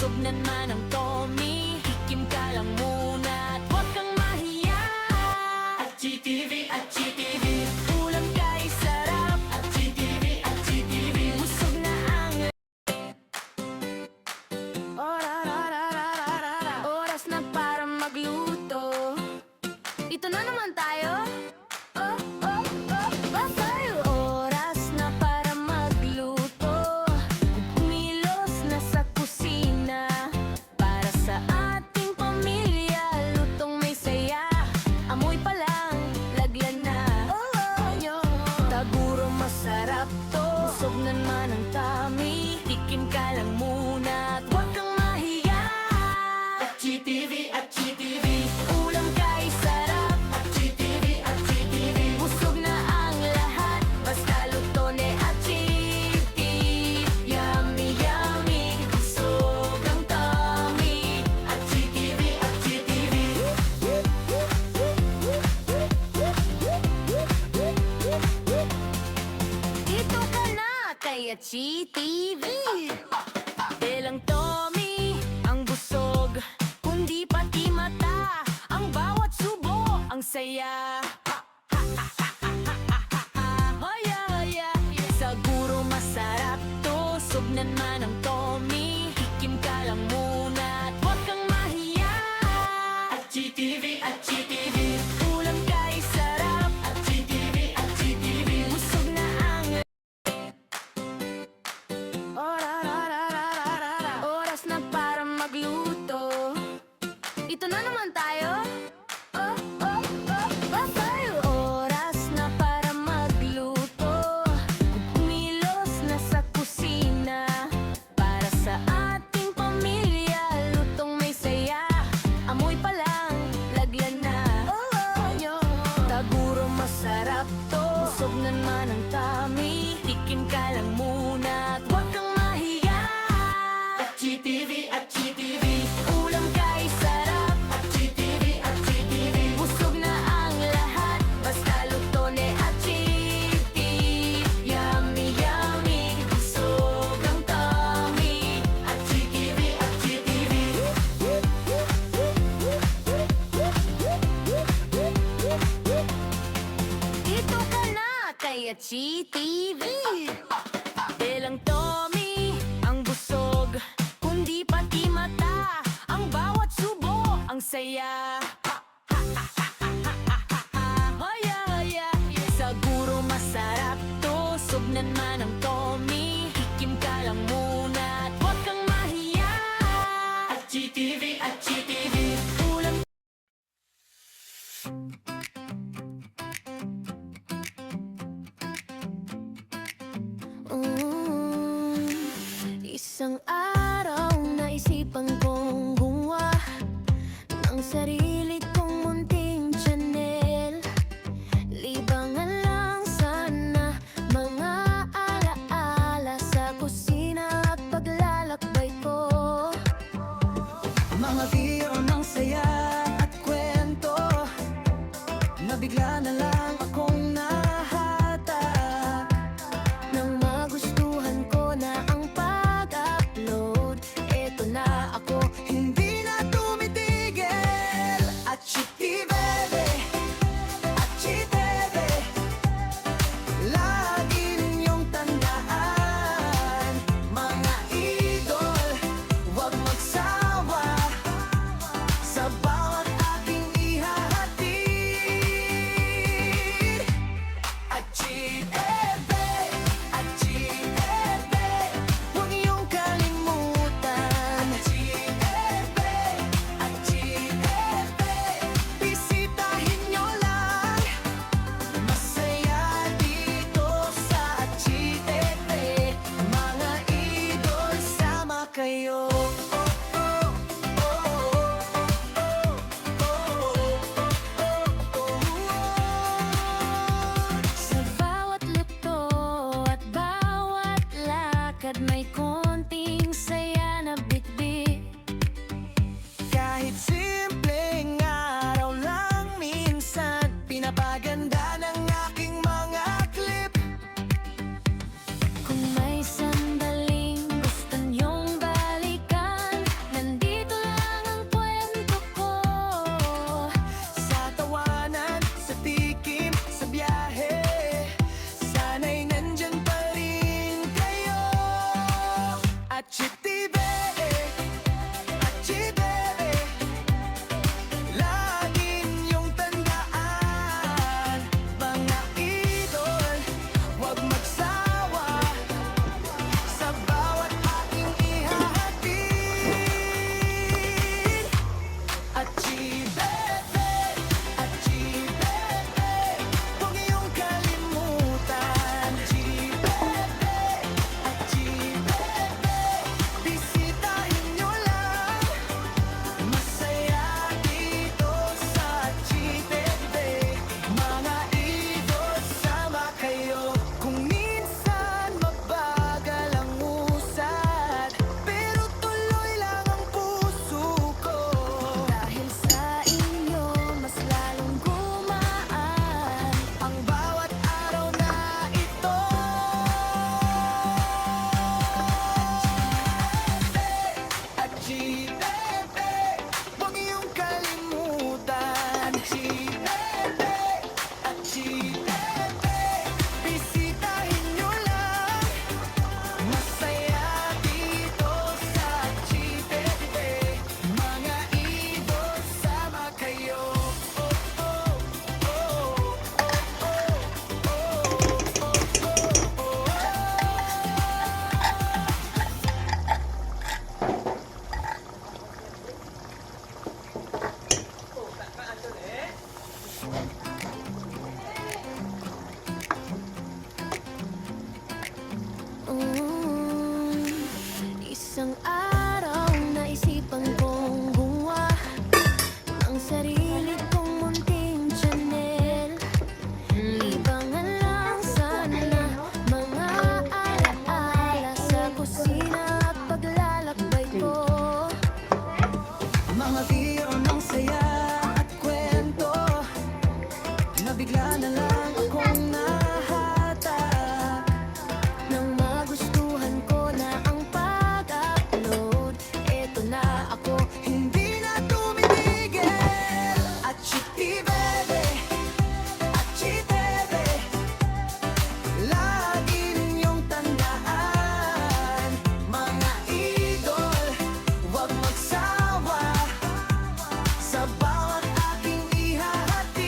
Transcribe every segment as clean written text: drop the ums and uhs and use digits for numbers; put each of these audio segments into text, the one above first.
Busog na naman ang Tommy, hikim ka lang muna at huwag kang mahiya. At GTV, at GTV, ulam kay sarap. At GTV, at GTV, busog na ang oras na para magluto. Ito na naman tayo. Oras na para magluto. Kumilos na sa kusina para sa ating pamilya. Lutong may saya, amoy pa lang, lagyan na. Taguro masarap to. Busog na naman ang tummy, tikim ka lang muna at huwag kang mahiya. At GTV, at GTV, ulam kay sarap. At GTV, at GTV, busog na ang lahat. Basta luto ni at GTV. Yummy, yummy, busog ang tummy. At GTV, at GTV. Dito ka na kay at GTV. Bilang Tommy ang busog, kundi pati mata. Ang bawat subo ang saya. Hoya, hoya, siguro masarap to. Busog na naman ang Tommy, hikim ka lang muna at huwag kang mahiya. At GTV, at GTV, ulam kay sarap. At GTV, at GTV, busog na ang oras na para magluto. Ito na naman tayo. Oras na para magluto. Kumilos na sa kusina para sa ating pamilya. Lutong may saya, amoy pa lang, lagyan na. Taguro masarap to. Busog na naman ang tummy, tikim ka lang muna at huwag kang mahiya. At GTV, at GTV, ulam kay sarap. At GTV, at GTV, busog na ang lahat. Basta luto ni at GTV. Yummy, yummy, busog ang tummy. At GTV, at GTV. Dito ka na kay at GTV. Bilang Tommy ang busog, kundi pati mata. Ang bawat subo ang saya. Hoya, hoya, siguro masarap to. Busog na naman ang Tommy, hikim ka lang muna at huwag kang mahiya. At GTV, at GTV, ulam. Isang araw naisipan kong gumawa ng sarili kong munting channel. Libangan lang sana mga alaala sa kusina at paglalakbay ko. Mga biro ng saya at kwento na bigla na lang akong nahatak. Nang magustuhan ko na ang pag-upload, eto na ako, hindi na tumitigil. At GTV, at GTV, lagi ninyong tandaan. Mga idol, huwag magsawa Chibebe, huwag iyong kalimutan. Chibebe at Chibebe, bisitahin nyo lang. Masaya dito sa Chibebe, mga idol, sama kayo. Isang araw naisipan kong gumawa ng sarili kong munting channel. Libangan lang sana mga alaala sa kusina at paglalakbay ko. Mga biro ng saya at kwento na bigla na lang akong nahatak. Nang magustuhan ko na ang pag-upload, eto na ako, hindi na tumitigil. At Chibebe, lagi ninyong tandaan. Mga idol, huwag magsawa sa bawat aking ihahatid.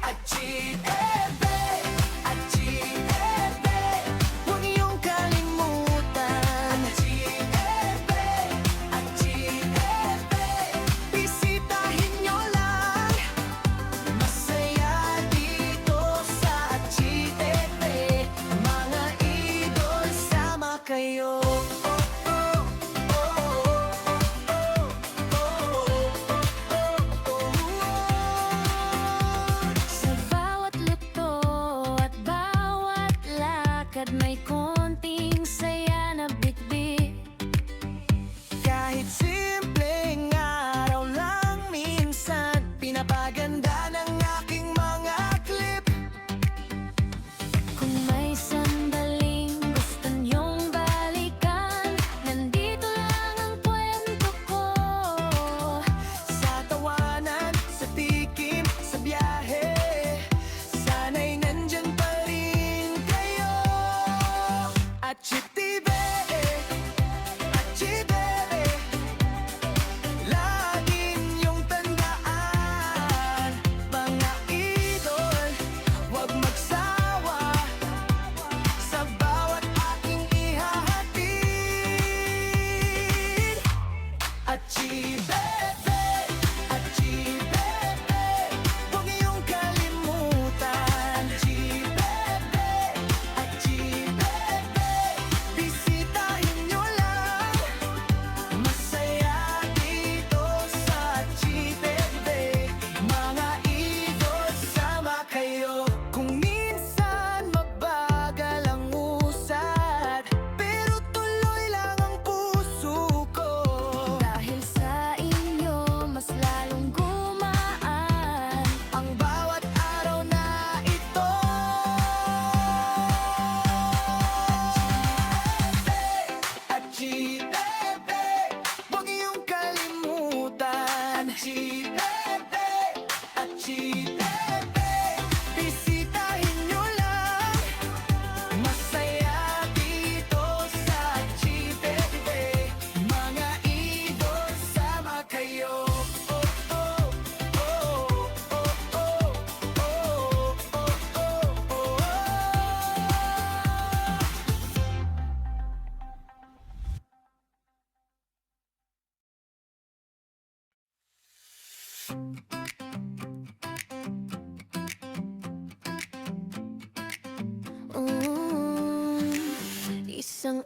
At Chibebe, huwag iyong kalimutan. At Chibebe, bisitahin nyo lang. Masaya dito sa Chibebe, mga idol, sama kayo. Sa bawat luto at bawat lakad may konting saya na bitbit. Kahit simpleng araw lang, minsan pinapaganda ng aking mga clip. Kung may sandaling gusto niyong balikan, nandito lang ang kwento ko. Sa tawanan, sa tikim, sa biyahe, sana'y nandyan pa rin kayo. At Chibebe, lagi niyong tandaan. Mga idol, huwag magsawa sa bawat aking ihahatid. At Chibebe, huwag iyong kalimutan. Chibebe, bisitahin nyo lang. Masaya dito sa Chibebe, mga idol, sama kayo. Kung minsan mabagal ang usad, pero tuloy lang ang puso ko. Dahil sa inyo, mas lalong gumaan ang bawat araw na ito. At Chibebe, huwag iyong kalimutan. Chibebe, bisitahin nyo lang. Masaya dito sa Chibebe, mga idol, sama kayo. Isang